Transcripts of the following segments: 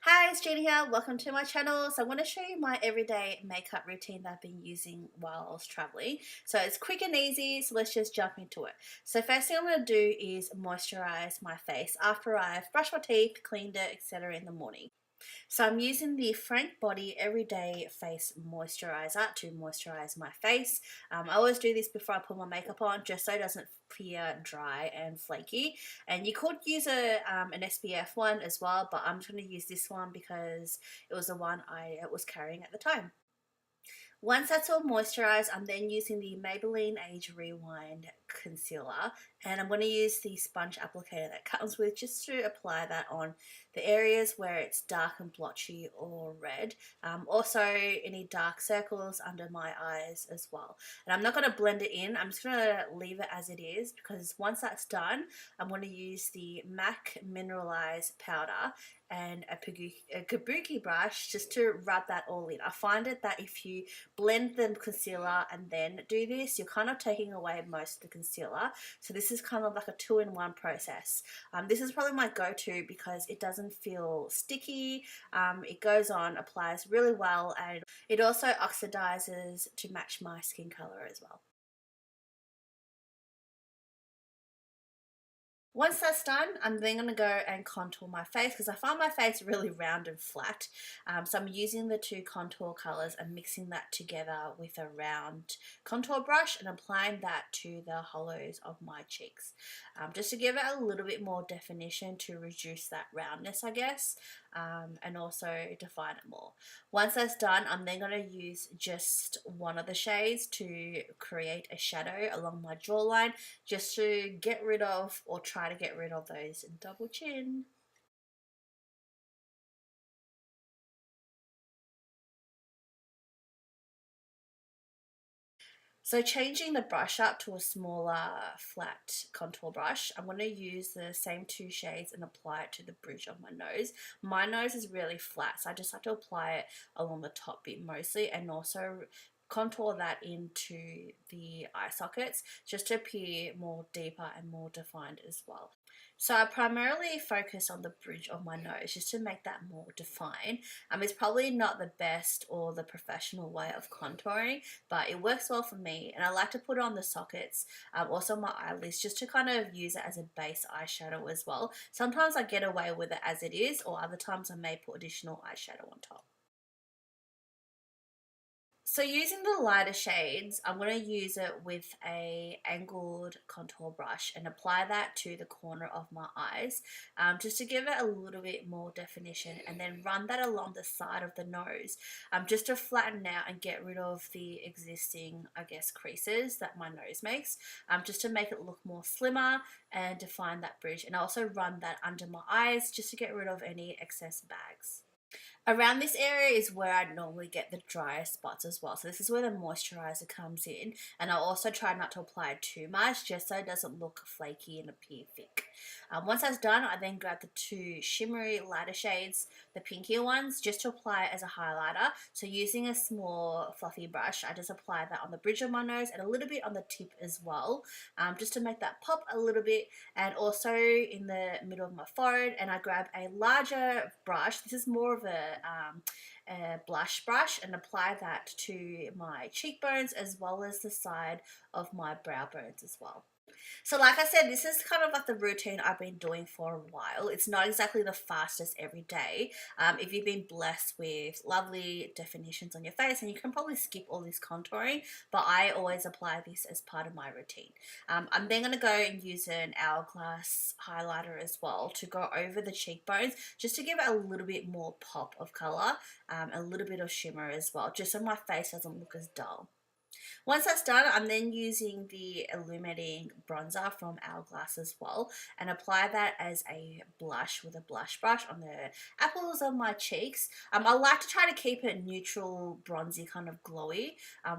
Hi, it's Jeannie here. Welcome to my channel. So I want to show you my everyday makeup routine that I've been using while I was traveling. So it's quick and easy, so let's just jump into it. So first thing I'm going to do is moisturize my face after I've brushed my teeth, cleaned it, etc. in the morning. So I'm using the Frank Body Everyday Face Moisturiser to moisturize my face. I always do this before I put my makeup on just so it doesn't appear dry and flaky. And you could use an SPF one as well, but I'm just going to use this one because it was the one I was carrying at the time. Once that's all moisturized, I'm then using the Maybelline Age Rewind Concealer, and I'm going to use the sponge applicator that comes with just to apply that on the areas where it's dark and blotchy or red. Also any dark circles under my eyes as well. And I'm not going to blend it in, I'm just going to leave it as it is because once that's done, I'm going to use the MAC Mineralise powder and a kabuki brush just to rub that all in. I find it that if you blend the concealer and then do this, you're kind of taking away most of the concealer. So this is kind of like a two-in-one process. This is probably my go-to because it doesn't feel sticky. It goes on, applies really well, and it also oxidizes to match my skin color as well. Once that's done, I'm then going to go and contour my face because I find my face really round and flat. So I'm using the two contour colors and mixing that together with a round contour brush and applying that to the hollows of my cheeks. Just to give it a little bit more definition to reduce that roundness, I guess, and also define it more. Once that's done, I'm then going to use just one of the shades to create a shadow along my jawline just to get rid of or try to get rid of those double chin. So changing the brush up to a smaller flat contour brush, I'm going to use the same two shades and apply it to the bridge of my nose. My nose is really flat, so I just have to apply it along the top bit mostly and also contour that into the eye sockets just to appear more deeper and more defined as well. So I primarily focus on the bridge of my nose just to make that more defined. It's probably not the best or the professional way of contouring, but it works well for me, and I like to put it on the sockets, also my eyelids, just to kind of use it as a base eyeshadow as well. Sometimes I get away with it as it is, or other times I may put additional eyeshadow on top. So using the lighter shades, I'm going to use it with a angled contour brush and apply that to the corner of my eyes, just to give it a little bit more definition, and then run that along the side of the nose, just to flatten out and get rid of the existing, I guess, creases that my nose makes, just to make it look more slimmer and define that bridge. And I also run that under my eyes just to get rid of any excess bags. Around this area is where I normally get the driest spots as well. So this is where the moisturiser comes in. And I'll also try not to apply too much just so it doesn't look flaky and appear thick. Once that's done, I then grab the two shimmery lighter shades, the pinkier ones, just to apply it as a highlighter. So using a small fluffy brush, I just apply that on the bridge of my nose and a little bit on the tip as well, just to make that pop a little bit, and also in the middle of my forehead. And I grab a larger brush. This is more of a blush brush, and apply that to my cheekbones as well as the side of my brow bones as well. So like I said, this is kind of like the routine I've been doing for a while. It's not exactly the fastest every day. If you've been blessed with lovely definitions on your face, and you can probably skip all this contouring, but I always apply this as part of my routine. I'm then going to go and use an Hourglass highlighter as well to go over the cheekbones, just to give it a little bit more pop of colour, a little bit of shimmer as well, just so my face doesn't look as dull. Once that's done, I'm then using the illuminating bronzer from Hourglass as well, and apply that as a blush with a blush brush on the apples of my cheeks. I like to try to keep it neutral, bronzy, kind of glowy,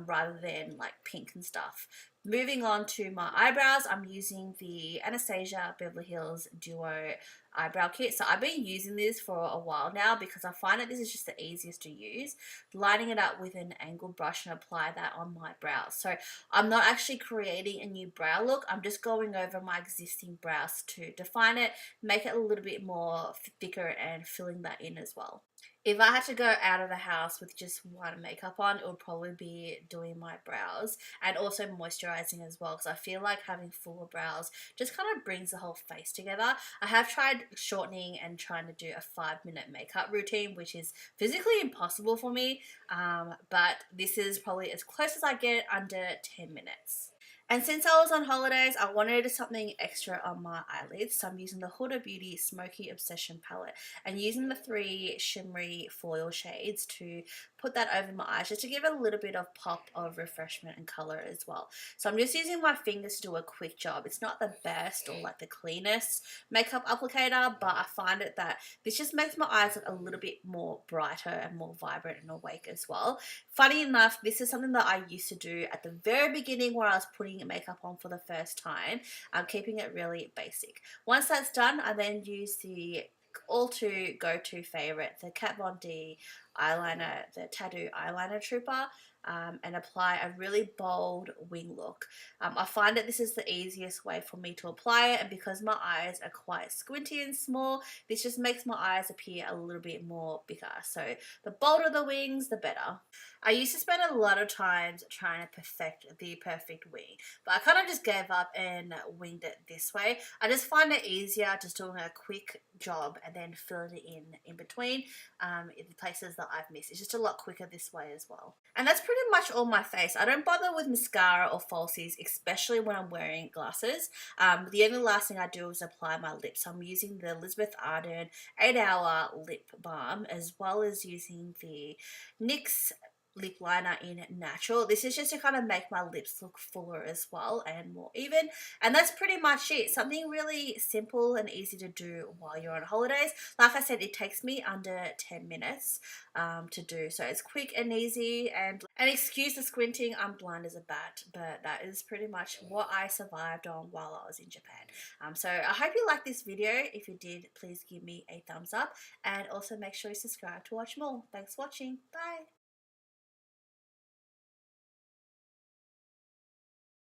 rather than like pink and stuff. Moving on to my eyebrows, I'm using the Anastasia Beverly Hills Duo eyebrow kit. So I've been using this for a while now because I find that this is just the easiest to use. Lining it up with an angled brush and apply that on my brows. So I'm not actually creating a new brow look. I'm just going over my existing brows to define it, make it a little bit more thicker and filling that in as well. If I had to go out of the house with just one makeup on, it would probably be doing my brows and also moisturizing as well, because I feel like having fuller brows just kind of brings the whole face together. I have tried shortening and trying to do a 5-minute makeup routine, which is physically impossible for me, but this is probably as close as I get, under 10 minutes. And since I was on holidays, I wanted something extra on my eyelids, so I'm using the Huda Beauty Smokey Obsession palette and using the 3 shimmery foil shades to put that over my eyes just to give it a little bit of pop of refreshment and color as well. So I'm just using my fingers to do a quick job. It's not the best or like the cleanest makeup applicator, but I find it that this just makes my eyes look a little bit more brighter and more vibrant and awake as well. Funny enough, this is something that I used to do at the very beginning where I was putting makeup on for the first time. I'm keeping it really basic. Once that's done, I then use the all-to go-to favorite, the Kat Von D eyeliner, the Tattoo Eyeliner Trooper, and apply a really bold wing look. I find that this is the easiest way for me to apply it, and because my eyes are quite squinty and small, this just makes my eyes appear a little bit more bigger. So the bolder the wings, the better. I used to spend a lot of times trying to perfect the perfect wing, but I kind of just gave up and winged it this way. I just find it easier just doing a quick job and then filling it in between in the places that I've missed. It's just a lot quicker this way as well. And that's pretty much all my face. I don't bother with mascara or falsies, especially when I'm wearing glasses. The only last thing I do is apply my lips. I'm using the Elizabeth Arden 8-Hour Lip Balm, as well as using the NYX Lip Liner in Natural. This is just to kind of make my lips look fuller as well and more even. And that's pretty much it. Something really simple and easy to do while you're on holidays. Like I said, it takes me under 10 minutes to do. So it's quick and easy, and excuse the squinting, I'm blind as a bat, but that is pretty much what I survived on while I was in Japan. So I hope you liked this video. If you did, please give me a thumbs up and also make sure you subscribe to watch more. Thanks for watching. Bye.